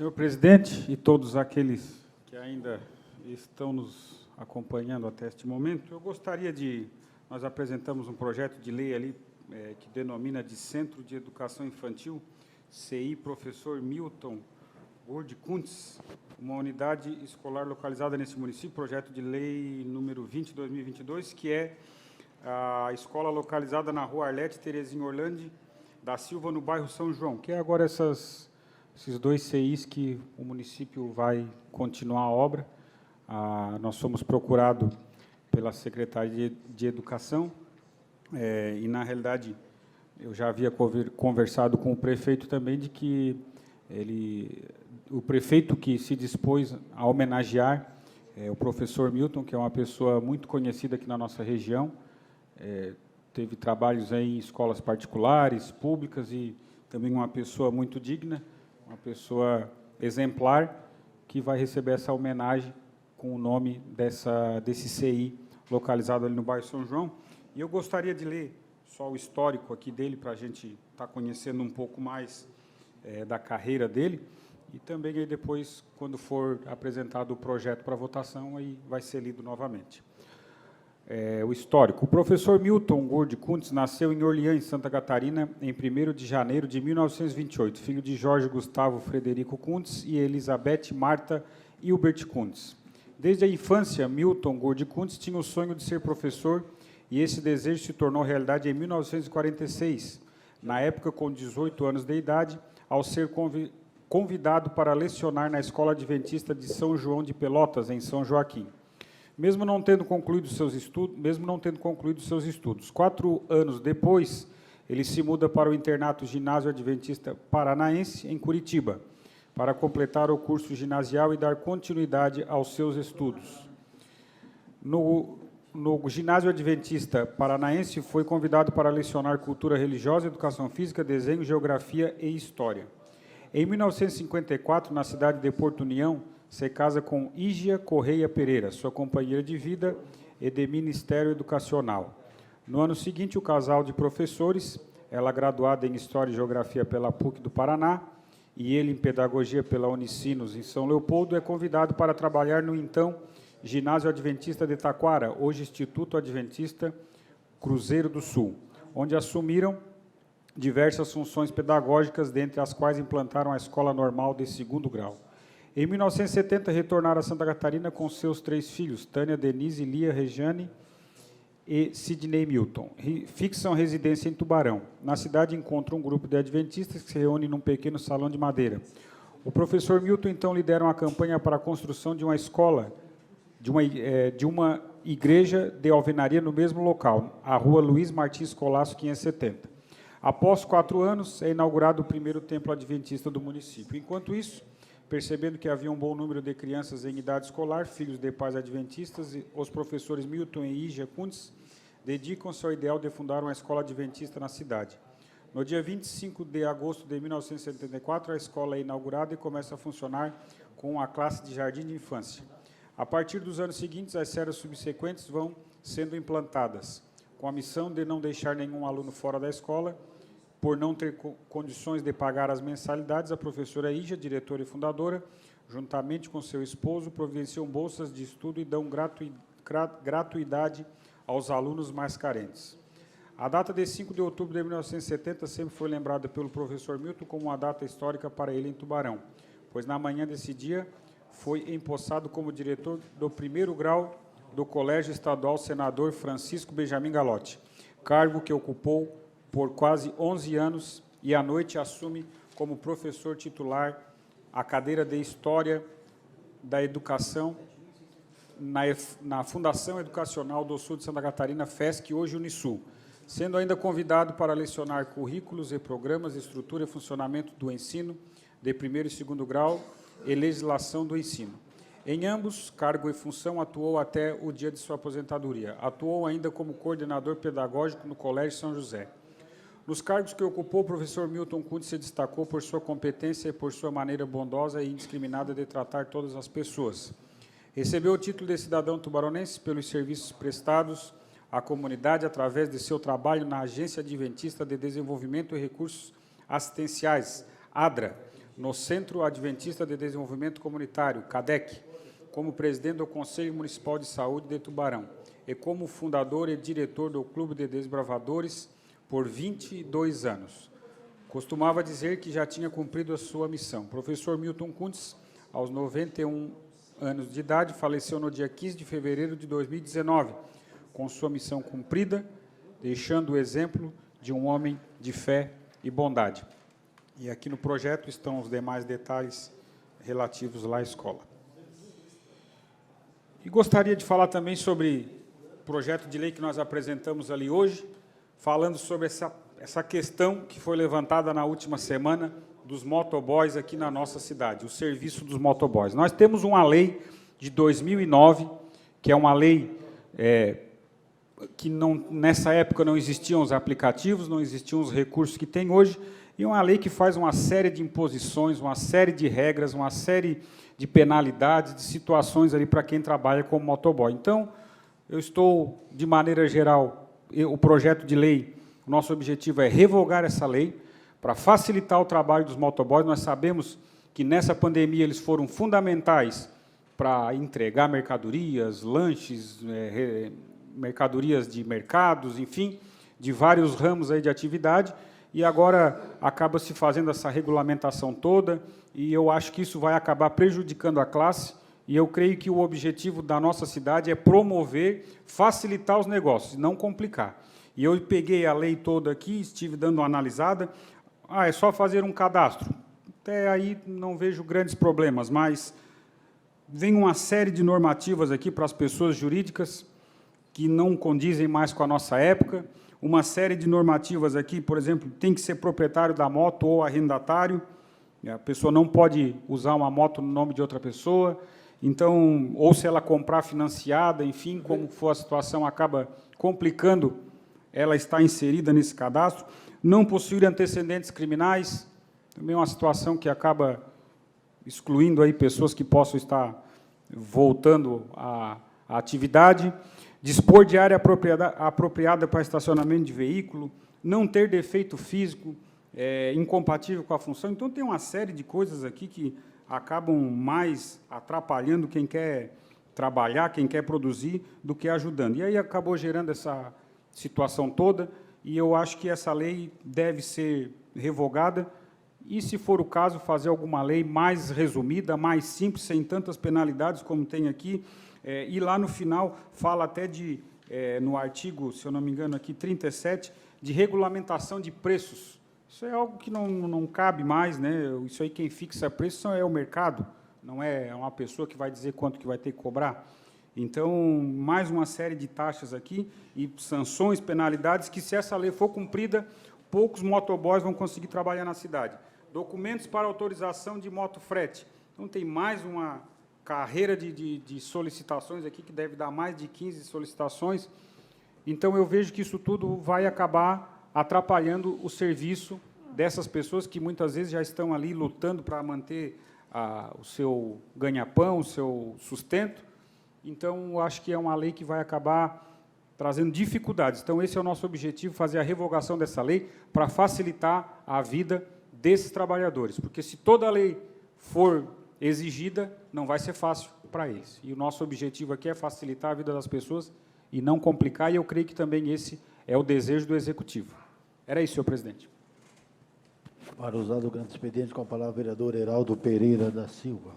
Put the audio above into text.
Senhor presidente e todos aqueles que ainda estão nos acompanhando até este momento, eu gostaria de... Nós apresentamos um projeto de lei ali que denomina de Centro de Educação Infantil, CI Professor Milton Gord Kuntz, uma unidade escolar localizada nesse município, projeto de lei número 20/2022, que é a escola localizada na Rua Arlete Terezinha Orlandi da Silva, no bairro São João, que é agora esses dois CIs que o município vai continuar a obra. Nós somos procurados pela Secretaria de Educação e, na realidade, eu já havia conversado com o prefeito também de que o prefeito que se dispôs a homenagear o professor Milton, que é uma pessoa muito conhecida aqui na nossa região, teve trabalhos aí em escolas particulares, públicas, e também uma pessoa muito digna, uma pessoa exemplar, que vai receber essa homenagem com o nome desse CI localizado ali no bairro São João. E eu gostaria de ler só o histórico aqui dele, para a gente estar conhecendo um pouco mais da carreira dele, e também aí depois, quando for apresentado o projeto para votação, aí vai ser lido novamente. O histórico. O professor Milton Gord Kuntz nasceu em Orleans, Santa Catarina, em 1º de janeiro de 1928, filho de Jorge Gustavo Frederico Kuntz e Elizabeth Marta Hilbert Kuntz. Desde a infância, Milton Gord Kuntz tinha o sonho de ser professor, e esse desejo se tornou realidade em 1946, na época com 18 anos de idade, ao ser convidado para lecionar na Escola Adventista de São João de Pelotas, em São Joaquim. Mesmo não tendo concluído seus estudos, 4 anos depois, ele se muda para o internato Ginásio Adventista Paranaense, em Curitiba, para completar o curso ginasial e dar continuidade aos seus estudos. No Ginásio Adventista Paranaense, foi convidado para lecionar cultura religiosa, educação física, desenho, geografia e história. Em 1954, na cidade de Porto União, se casa com Ígia Correia Pereira, sua companheira de vida e de Ministério Educacional. No ano seguinte, o casal de professores, ela graduada em História e Geografia pela PUC do Paraná e ele em Pedagogia pela Unicinos, em São Leopoldo, é convidado para trabalhar no então Ginásio Adventista de Taquara, hoje Instituto Adventista Cruzeiro do Sul, onde assumiram diversas funções pedagógicas, dentre as quais implantaram a Escola Normal de 2º grau. Em 1970, retornaram a Santa Catarina com seus 3 filhos, Tânia, Denise, Lia, Regiane e Sidney Milton. Fixam residência em Tubarão. Na cidade, encontram um grupo de adventistas que se reúne num pequeno salão de madeira. O professor Milton, então, lidera uma campanha para a construção de uma escola, de uma igreja de alvenaria no mesmo local, a Rua Luiz Martins Colasso, 570. Após 4 anos, é inaugurado o primeiro templo adventista do município. Enquanto isso, percebendo que havia um bom número de crianças em idade escolar, filhos de pais adventistas, os professores Milton e Ígia Kuntz dedicam-se ao ideal de fundar uma escola adventista na cidade. No dia 25 de agosto de 1974, a escola é inaugurada e começa a funcionar com a classe de jardim de infância. A partir dos anos seguintes, as séries subsequentes vão sendo implantadas, com a missão de não deixar nenhum aluno fora da escola. Por não ter condições de pagar as mensalidades, a professora Ígia, diretora e fundadora, juntamente com seu esposo, providenciam bolsas de estudo e dão gratuidade aos alunos mais carentes. A data de 5 de outubro de 1970 sempre foi lembrada pelo professor Milton como uma data histórica para ele em Tubarão, pois na manhã desse dia foi empossado como diretor do 1º grau do Colégio Estadual Senador Francisco Benjamin Galotti, cargo que ocupou por quase 11 anos, e à noite assume como professor titular a cadeira de História da Educação na Fundação Educacional do Sul de Santa Catarina, FESC, hoje Unisul, sendo ainda convidado para lecionar currículos e programas, estrutura e funcionamento do ensino de 1º e 2º grau e legislação do ensino. Em ambos, cargo e função, atuou até o dia de sua aposentadoria. Atuou ainda como coordenador pedagógico no Colégio São José. Nos cargos que ocupou, o professor Milton Kuntz se destacou por sua competência e por sua maneira bondosa e indiscriminada de tratar todas as pessoas. Recebeu o título de cidadão tubaronense pelos serviços prestados à comunidade através de seu trabalho na Agência Adventista de Desenvolvimento e Recursos Assistenciais, ADRA, no Centro Adventista de Desenvolvimento Comunitário, CADEC, como presidente do Conselho Municipal de Saúde de Tubarão e como fundador e diretor do Clube de Desbravadores por 22 anos. Costumava dizer que já tinha cumprido a sua missão. Professor Milton Kuntz, aos 91 anos de idade, faleceu no dia 15 de fevereiro de 2019, com sua missão cumprida, deixando o exemplo de um homem de fé e bondade. E aqui no projeto estão os demais detalhes relativos lá à escola. E gostaria de falar também sobre o projeto de lei que nós apresentamos ali hoje, falando sobre essa questão que foi levantada na última semana dos motoboys aqui na nossa cidade, o serviço dos motoboys. Nós temos uma lei de 2009, que é uma lei que nessa época não existiam os aplicativos, não existiam os recursos que tem hoje, e uma lei que faz uma série de imposições, uma série de regras, uma série de penalidades, de situações ali para quem trabalha como motoboy. Então, eu estou, de maneira geral, o projeto de lei, o nosso objetivo é revogar essa lei para facilitar o trabalho dos motoboys. Nós sabemos que nessa pandemia eles foram fundamentais para entregar mercadorias, lanches, mercadorias de mercados, enfim, de vários ramos aí de atividade, e agora acaba se fazendo essa regulamentação toda, e eu acho que isso vai acabar prejudicando a classe, e eu creio que o objetivo da nossa cidade é promover, facilitar os negócios, não complicar. E eu peguei a lei toda aqui, estive dando uma analisada, é só fazer um cadastro. Até aí não vejo grandes problemas, mas vem uma série de normativas aqui para as pessoas jurídicas que não condizem mais com a nossa época, uma série de normativas aqui, por exemplo, tem que ser proprietário da moto ou arrendatário, a pessoa não pode usar uma moto no nome de outra pessoa, então, ou se ela comprar financiada, enfim, como for a situação, acaba complicando ela estar inserida nesse cadastro, não possuir antecedentes criminais, também é uma situação que acaba excluindo aí pessoas que possam estar voltando à atividade, dispor de área apropriada para estacionamento de veículo, não ter defeito físico incompatível com a função. Então, tem uma série de coisas aqui que acabam mais atrapalhando quem quer trabalhar, quem quer produzir, do que ajudando. E aí acabou gerando essa situação toda, e eu acho que essa lei deve ser revogada, e, se for o caso, fazer alguma lei mais resumida, mais simples, sem tantas penalidades como tem aqui. E lá no final fala até de, no artigo, se eu não me engano, aqui 37, de regulamentação de preços. Isso é algo que não cabe mais, né? Isso aí quem fixa preço é o mercado, não é uma pessoa que vai dizer quanto que vai ter que cobrar. Então, mais uma série de taxas aqui e sanções, penalidades, que, se essa lei for cumprida, poucos motoboys vão conseguir trabalhar na cidade. Documentos para autorização de motofrete. Então, tem mais uma carreira de solicitações aqui, que deve dar mais de 15 solicitações. Então, eu vejo que isso tudo vai acabar atrapalhando o serviço dessas pessoas que, muitas vezes, já estão ali lutando para manter o seu ganha-pão, o seu sustento. Então, eu acho que é uma lei que vai acabar trazendo dificuldades. Então, esse é o nosso objetivo, fazer a revogação dessa lei para facilitar a vida desses trabalhadores, porque, se toda a lei for exigida, não vai ser fácil para eles. E o nosso objetivo aqui é facilitar a vida das pessoas e não complicar, e eu creio que também esse é o desejo do Executivo. Era isso, senhor presidente. Para usar do grande expediente, com a palavra o vereador Heraldo Pereira da Silva.